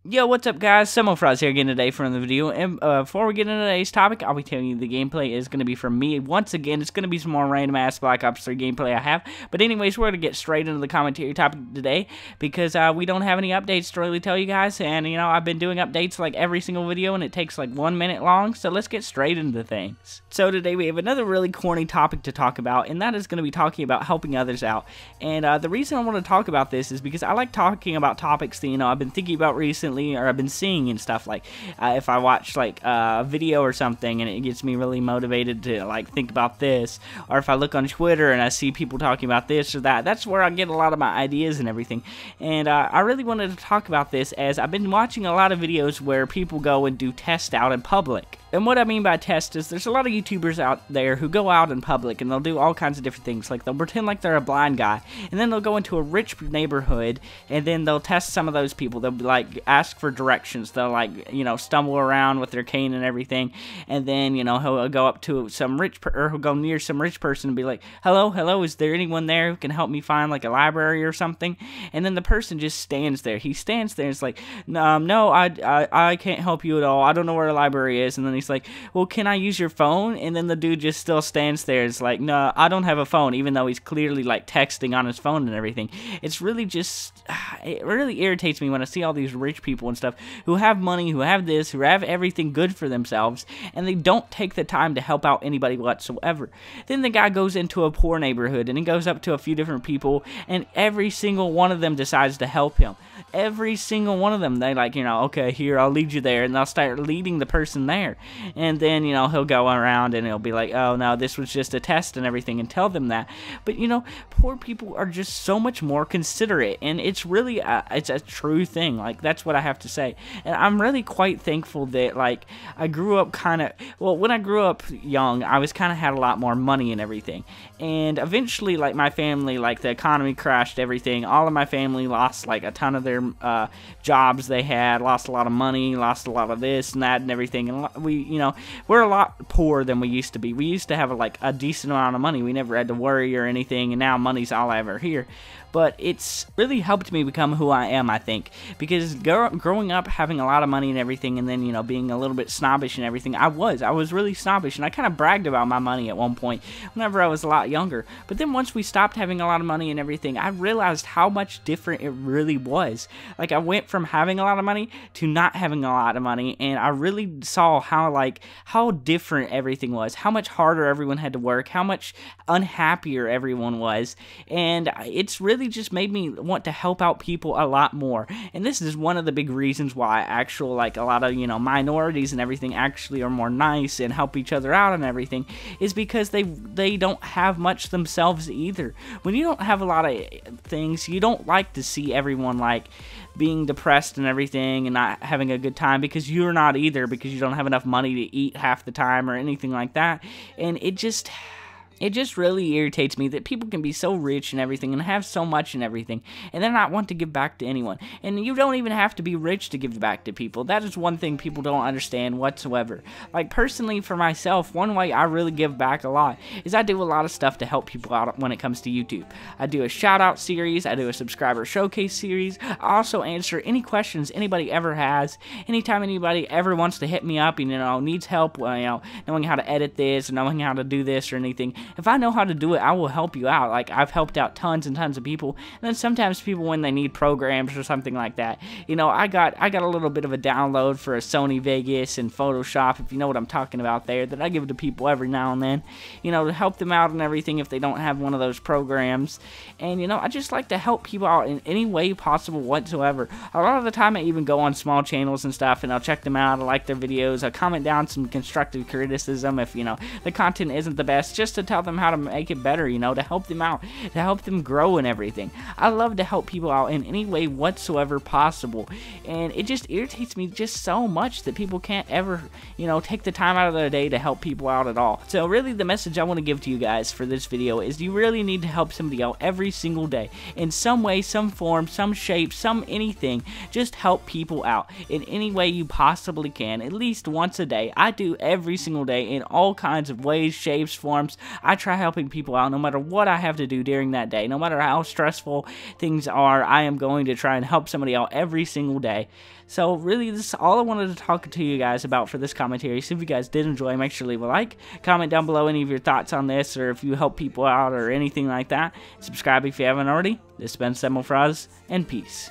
Yo, what's up guys, cebmofroz here again today for another video, and before we get into today's topic, I'll be telling you the gameplay is going to be from me. Once again, it's going to be some more random ass Black Ops 3 gameplay I have, but anyways, we're going to get straight into the commentary topic today, because we don't have any updates to really tell you guys, and you know, I've been doing updates like every single video, and it takes like 1 minute long, so let's get straight into things. So today we have another really corny topic to talk about, and that is going to be talking about helping others out, and the reason I want to talk about this is because I like talking about topics that, you know, I've been thinking about recently, or I've been seeing and stuff. Like if I watch like a video or something and it gets me really motivated to like think about this, or if I look on Twitter and I see people talking about this or that, that's where I get a lot of my ideas and everything. And I really wanted to talk about this as I've been watching a lot of videos where people go and do tests out in public. And what I mean by test is there's a lot of YouTubers out there who go out in public and they'll do all kinds of different things. Like they'll pretend like they're a blind guy, and then they'll go into a rich neighborhood and then they'll test some of those people. They'll be like ask for directions. They'll like, you know, stumble around with their cane and everything, and then, you know, he'll go up to some or he'll go near some rich person and be like, hello, is there anyone there who can help me find like a library or something? And then the person just stands there. He stands there and it's like, no, I can't help you at all. I don't know where a library is. And then he's like, well, can I use your phone? And then the dude just still stands there. It's like, no, I don't have a phone, even though he's clearly like texting on his phone and everything. It's really just, it really irritates me when I see all these rich people and stuff who have money, who have this, who have everything good for themselves, and they don't take the time to help out anybody whatsoever. Then the guy goes into a poor neighborhood and he goes up to a few different people, and every single one of them decides to help him. Every single one of them, they like, you know, okay, here, I'll lead you there, and they'll start leading the person there. And then, you know, he'll go around and he'll be like, oh, no, this was just a test and everything, and tell them that. But, you know, poor people are just so much more considerate, and it's really, it's a true thing. Like, that's what I have to say. And I'm really quite thankful that, like, I grew up kind of, well, when I grew up young, I was kind of had a lot more money and everything. And eventually, like, my family, like, the economy crashed everything. All of my family lost, like, a ton of their jobs they had, lost a lot of money, lost a lot of this and that and everything. And we, you know, we're a lot poorer than we used to be. We used to have like a decent amount of money. We never had to worry or anything, and now money's all I ever hear. But it's really helped me become who I am, I think, because growing up having a lot of money and everything, and then, you know, being a little bit snobbish and everything, I was really snobbish, and I kind of bragged about my money at one point whenever I was a lot younger. But then once we stopped having a lot of money and everything, I realized how much different it really was. Like, I went from having a lot of money to not having a lot of money, and I really saw how different everything was, how much harder everyone had to work, how much unhappier everyone was, and it's really just made me want to help out people a lot more. And this is one of the big reasons why like a lot of, you know, minorities and everything actually are more nice and help each other out and everything, is because they don't have much themselves either. When you don't have a lot of things, you don't like to see everyone like being depressed and everything and not having a good time, because you're not either, because you don't have enough money to eat half the time or anything like that. And it just really irritates me that people can be so rich and everything and have so much and everything and then not want to give back to anyone. And you don't even have to be rich to give back to people. That is one thing people don't understand whatsoever. Like, personally, for myself, one way I really give back a lot is I do a lot of stuff to help people out when it comes to YouTube. I do a shout out series, I do a subscriber showcase series, I also answer any questions anybody ever has. Anytime anybody ever wants to hit me up and, you know, needs help, you know, knowing how to edit this or knowing how to do this or anything, if I know how to do it, I will help you out. Like, I've helped out tons and tons of people. And then sometimes people, when they need programs or something like that, you know, I got a little bit of a download for a Sony Vegas and Photoshop, if you know what I'm talking about there, that I give to people every now and then, you know, to help them out and everything if they don't have one of those programs. And, you know, I just like to help people out in any way possible whatsoever. A lot of the time I even go on small channels and stuff, and I'll check them out, I like their videos, I'll comment down some constructive criticism if, you know, the content isn't the best, just to tell them how to make it better, you know, to help them out, to help them grow and everything. I love to help people out in any way whatsoever possible, and it just irritates me just so much that people can't ever, you know, take the time out of their day to help people out at all. So really the message I want to give to you guys for this video is you really need to help somebody out every single day in some way, some form, some shape, some anything. Just help people out in any way you possibly can, at least once a day. I do every single day in all kinds of ways, shapes, forms. I try helping people out no matter what I have to do during that day. No matter how stressful things are, I am going to try and help somebody out every single day. So really, this is all I wanted to talk to you guys about for this commentary. So if you guys did enjoy, make sure to leave a like, comment down below any of your thoughts on this, or if you help people out or anything like that. Subscribe if you haven't already. This has been cebmofroz, and peace.